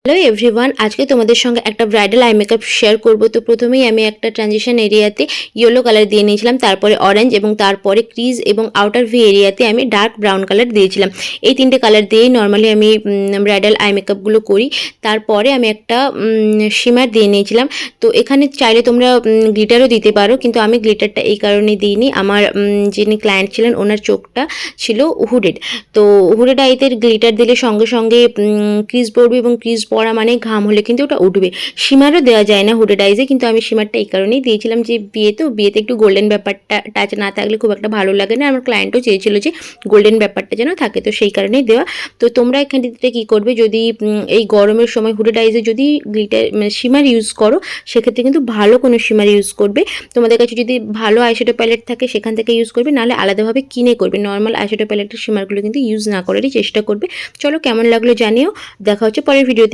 Hello everyone, আজকে তোমাদের সঙ্গে একটা ব্রাইডাল আই মেকআপ শেয়ার করব। তো প্রথমেই আমি একটা ট্রানজিশন এরিয়াতে ইয়েলো কালার দিয়ে নিয়েছিলাম, তারপরে অরেঞ্জ এবং তারপরে ক্রিজ এবং আউটার ভি এরিয়াতে আমি ডার্ক ব্রাউন কালার দিয়েছিলাম। এই তিনটে কালার দিয়েই নর্মালি আমি ব্রাইডাল আই মেকআপগুলো করি। তারপরে আমি একটা শিমার দিয়ে নিয়েছিলাম। তো এখানে চাইলে তোমরা গ্লিটারও দিতে পারো, কিন্তু আমি গ্লিটারটা এই কারণে দিইনি। আমার যিনি ক্লায়েন্ট ছিলেন ওনার চোখটা ছিল হুডেড। তো হুডেড আইতে গ্লিটার দিলে সঙ্গে সঙ্গে ক্রিজ পড়বে এবং ক্রিজ পড়া মানে ঘাম হলে কিন্তু ওটা উঠবে। শিমারও দেওয়া যায় না হুডেড আইজে, কিন্তু আমি শিমারটা এই কারণেই দিয়েছিলাম যে বিয়েতে একটু গোল্ডেন ব্যাপারটা টাচ না থাকলে খুব একটা ভালো লাগে না। আমার ক্লায়েন্টও চেয়েছিল যে গোল্ডেন ব্যাপারটা যেন থাকে, তো সেই কারণেই দেওয়া। তো তোমরা এখানে কী করবে, যদি এই গরমের সময় হুডেড আইজে যদি গ্লিটার শিমার ইউজ করো, সেক্ষেত্রে কিন্তু ভালো কোনো শিমার ইউজ করবে। তোমাদের কাছে যদি ভালো আইশ্যাডো প্যালেট থাকে সেখান থেকে ইউজ করবে, নাহলে আলাদাভাবে কিনে করবে। নর্মাল আইশ্যাডো প্যালেটের শিমারগুলো কিন্তু ইউজ না করারই চেষ্টা করবে। চলো, কেমন লাগলো জানিও। দেখা হচ্ছে পরের ভিডিওতে।